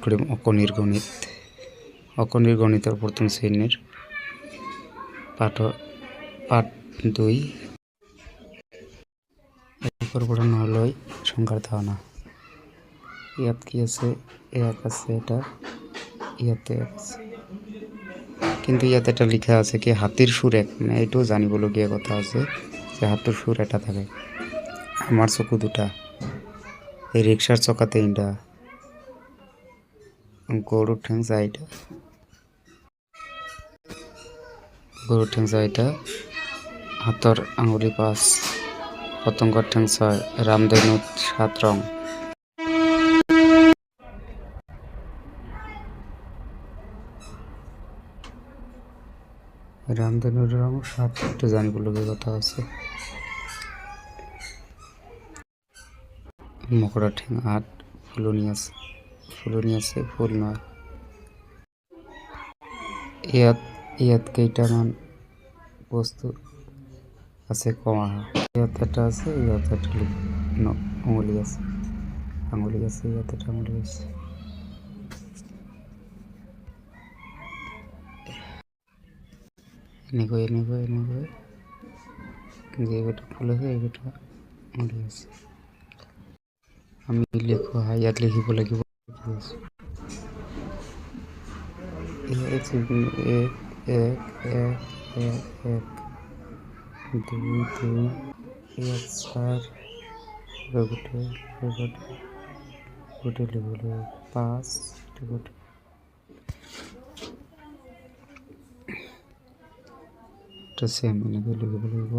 করিম অকনির গণিতের প্রথম শ্রেণীর পাঠ 2 এরপর পড়ানো হলো সংখ্যার ধারণা। ইয়াত কি আছে, এক আছে, এটা ইয়াতে আছে, কিন্তু ইয়াতে এটা লেখা আছে কি হাতির সুর এক, মানে এইটাও জানিবলগীয়া কথা আছে যে হাতির সুর এটা থাকে। আমার চকু দুটা, এই রিক্সার চকা তিনটা, গরুর ঠ্যাং চাইটা, হাতর আঙুলি 5, পতঙ্গর ঠ্যাং 6, রামধেনুর 7 রং। রামধেনুর রং 7 একটু জানিবলগীয়া কথা আছে। মকড়ার ঠ্যাং 8, ফুলনি আছে, ফুল 9। ইয়াত কেইটামান বস্তু আছে কমা, ইয়াত এটা আছে, ইয়াত এটা আঙুলি আছে, ইয়াত এটা আঙুলি আছে। এনেকৈ যেটা ফুল আছে এইটা আঙুলি আছে। আমি লিখো ইয়াত লিখিব লাগিব এক, 2, 3, ইয়াত 4, গোটে লিখিব লাগিব 5, এটা সেম এনেকৈ লিখিব লাগিব।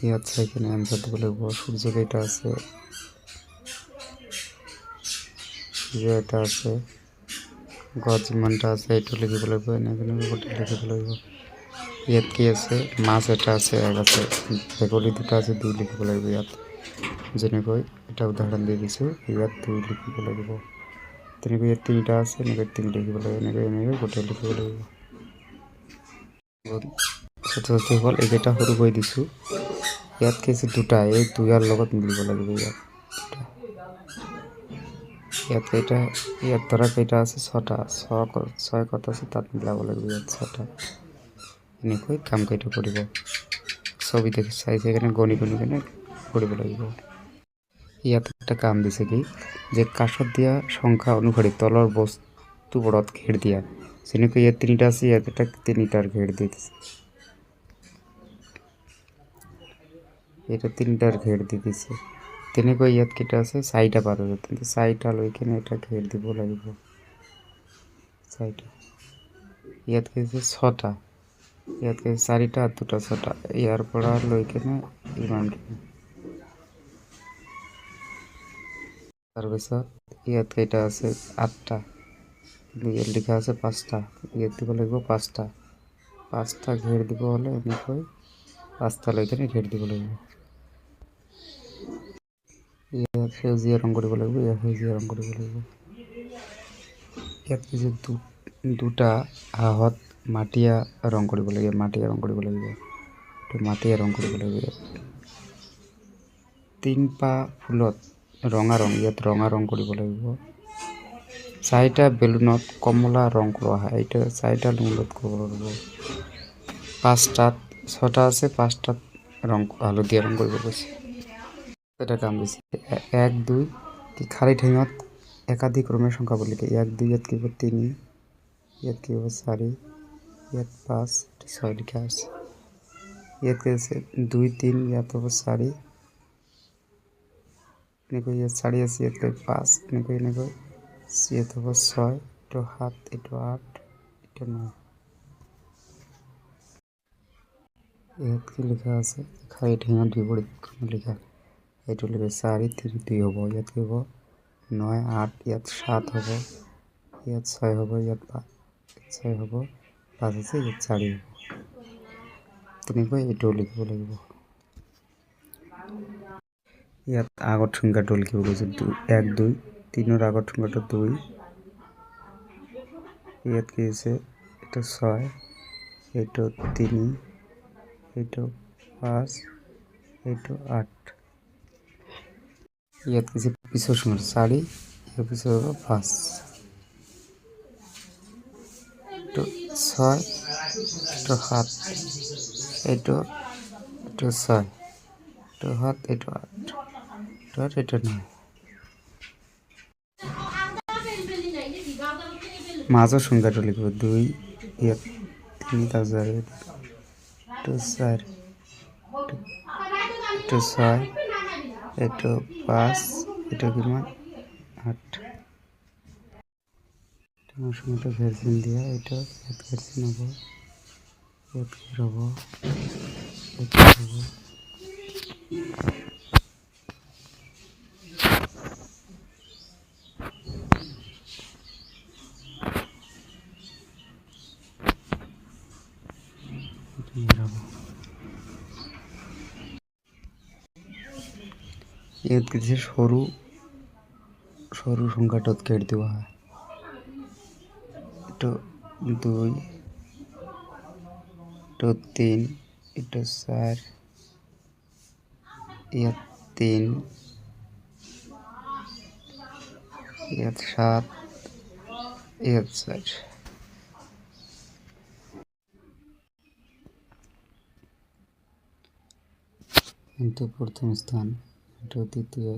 ইয়াত চাই কিনে এনসার দিব লাগিব। সূর্য কেইটা আছে, এটা আছে, গছ যিমানটা আছে এইটো লিখিব লাগিব, এনেকৈ গোটেই লিখিব লাগিব। ইয়াত কি আছে, মাছ এটা আছে, এক আছে, ভেকুলী দুটা আছে, 2 লিখিব লাগিব। ইয়াত যেনেকৈ এটা উদাহৰণ দি দিছোঁ, ইয়াত 2 লিখিব লাগিব। তেনেকৈ ইয়াত 3টা আছে, এনেকৈ 3 লিখিব লাগিব, এনেকৈ গোটেই লিখিব লাগিব। ছাত্ৰ-ছাত্ৰীসকল এইকেইটা সৰু কৰি দিছোঁ। ইয়াত কি আছে, 2টা, এই 2ৰ লগত মিলিব লাগিব। ইয়াত ধৰা কেইটা আছে, 6টা, 6 ক'ত আছে তাত মিলাব লাগিব। ইয়াত 6টা, এনেকৈ কাম কেইটা কৰিব। ছবি দেখি চাই কিনে গণি কিনে কৰিব লাগিব। ইয়াত একটা কাম দিছে কি যে কাষত দিয়া সংখ্যা অনুসৰি তলৰ বস্তুবোৰত ঘেৰ দিয়া। যেনেকৈ ইয়াত 3টা আছে, ইয়াত এটা 3টাৰ ঘেৰ দি দিছে, এটা 3টাৰ ঘেৰ দি দিছে। তেনেকৈ ইয়াত কেইটা আছে, 4টা পাৰ হৈ কিন্তু 4টা লৈ কিনে এটা ঘেৰ দিব লাগিব, 4টা। ইয়াত কি আছে, 6টা, ইয়াত কি 4টা আর 2টা 6টা, ইয়াৰ পৰা লৈ কিনে ইমানখিনি। তাৰপিছত ইয়াত কেইটা আছে, 8টা, কিন্তু ইয়াত লিখা আছে 5টা, ইয়াত দিব লাগিব 5টা ঘেৰ দিব হ'লে এনেকৈ 5টা লৈ কিনে ঘেৰ দিব লাগিব। ইয়াত সেউজীয়া ৰং কৰিব লাগিব, ইয়াত কিছু 2টা হাঁহত মাটিয়া ৰং কৰিব লাগিব, মাটিয়া ৰং কৰিব লাগিব। 3পা ফুলত ৰঙা ৰং, ইয়াত ৰঙা ৰং কৰিব লাগিব। 4টা বেলুনত কমলা ৰং কৰা হয়, এইটা 4টা বেলুনত কৰিব লাগিব। 6টা আছে, 5টাত হালধীয়া ৰং কৰিব কৈছে। এটা কাম দিছে, 1, 2 কি খালি ঠেঙত একাধিক ক্ৰমে সংখ্যা বুলি লিখে। 1, 2 ইয়াত কি হ'ব 3, ইয়াত কি হ'ব 4, ইয়াত 5, 6 লিখা আছে। ইয়াত কি আছে 2, 3, ইয়াত হ'ব 4, এনেকৈ ইয়াত 4 আছে, ইয়াত 5, এনেকৈ ইয়াত হ'ব 6, এইটো 7, এইটো 8, এইটো 9। ইয়াত কি লিখা আছে, খালি ঠেঙত বিপৰীত ক্ৰমে লিখা, এইটো লিখে 4, 3, 2 হ'ব। ইয়াত কি হ'ব 9, 8, ইয়াত 7 হ'ব, ইয়াত 6 হ'ব, ইয়াত 6 হ'ব, 5 আছে, ইয়াত 4 হ'ব। তেনেকৈ এইটোও লিখিব লাগিব। ইয়াত আগত সংখ্যাটো লিখিব কৈছে, 1, 2, 3ৰ আগত সংখ্যাটো 2, ইয়াত কি আছে, এটা 6, এইটো 3, এইটো 5, এইটো 8। ইয়াত কিছু পিছৰ সংখ্যা 4, পিছনে হবো 5, একটু 6, একটু হাত, একটু 6, একটু হাত, একটু 8, একটু 8, এটা 9। মাঝও সংখ্যাটা লিখবো 2, 1, 3, 4, একটু 4, একটু 6, একটু 5, একটু কিমান 8। আমার সময়টা ভ্যাকসিন দিয়া এটা ভ্যাকসিন হবো, হবো, হবো। কিছু সরু সরু সংখ্যাটা কেটে দেওয়া হয়, একটু 2, একটু 3, একটু 4, 3, 7, 4। কিন্তু প্রথম স্থান, এটা দ্বিতীয়,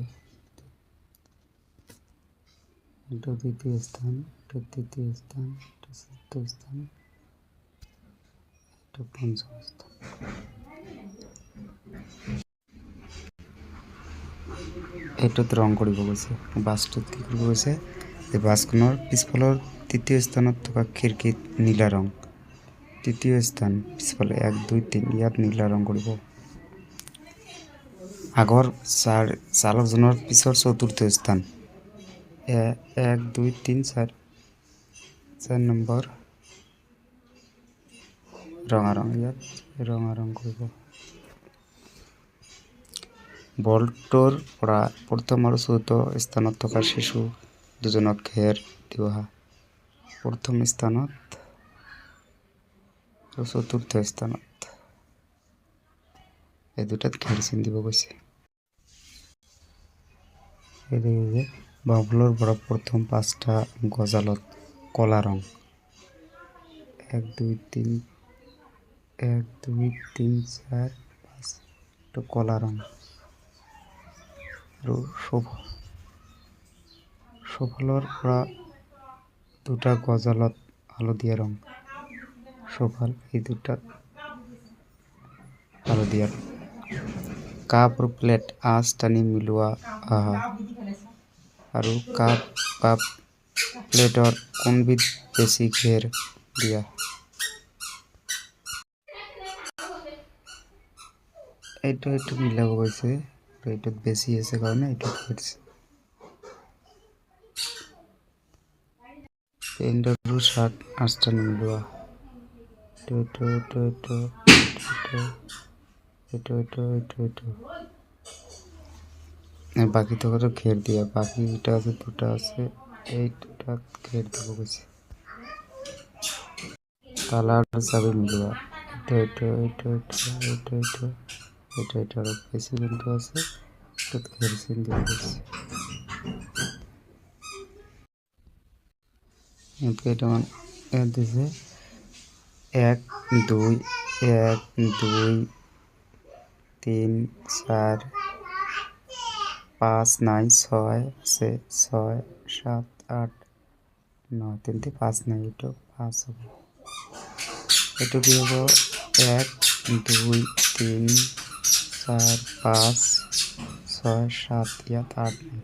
এটা দ্বিতীয় স্থান, এটা তৃতীয় স্থান, এটা চতুর্থ স্থান, এটা পঞ্চম স্থান। এইটোত ৰং কৰিব গৈছে, বাছটোত কি কৰিব গৈছে, এই বাছখনৰ পিছফালৰ তৃতীয় স্থানত থকা খিৰিকীত নীলা ৰং, তৃতীয় স্থান পিছফালে 1, 2, 3 ইয়াত নীলা ৰং কৰিব। আগৰ চালকজনৰ পিছৰ চতুৰ্থ স্থান 1, 2, 3, 4 নম্বৰ ৰঙা ৰং, ইয়াত ৰঙা ৰং কৰিব। বলটোৰ পৰা প্ৰথম আৰু চতুৰ্থ স্থানত থকা শিশু দুজনক ঘেৰ দিয়া, প্ৰথম স্থানত আৰু চতুৰ্থ স্থানত এই দুটাত ঘেৰ চিন দিব গৈছে। বাবুলৰ পৰা প্ৰথম 5টা গজালত কলা ৰং 1, 2, 3, 4, 5 টো কলা ৰং আৰু সোফালৰ পৰা 2টা গজালত হালধীয়া ৰং, সোফাল এই দুটাত হালধীয়া ৰং। কাপ আৰু প্লেট আঁচ টানি মিলোৱা আৰু কাপ প্লেটৰ কোনবিধ বেছি ঘেৰ দিয়া, এইটো মিলাব গৈছে, এইটোত বেছি আছে কাৰণে এইটো ঘেৰছে। পেণ্ট আৰু শাৰ্ট আঁচ টানি মিলোৱা, এইটো বাকি থকাটো ঘেৰ দিয়া, বাকি দুটা আছে, 2টা আছে, এই দুটাত ঘেৰ দিব গৈছে। তালা আৰু চাবি মিলোৱা, এইটো আৰু বেছি যোনটো আছে তাত ঘেৰ চিন দিয়া গৈছে। কেইটামান ইয়াত দিছে 1, 2, 3, 4, 5 নাই, 6 আছে, 6, 7, 8, 9, 3, 5 নাই, এইটো 5 হ'ব। এইটো কি হ'ব 1, 2, 3, 4, 5, 6, 7 ইয়াত 8 নাই।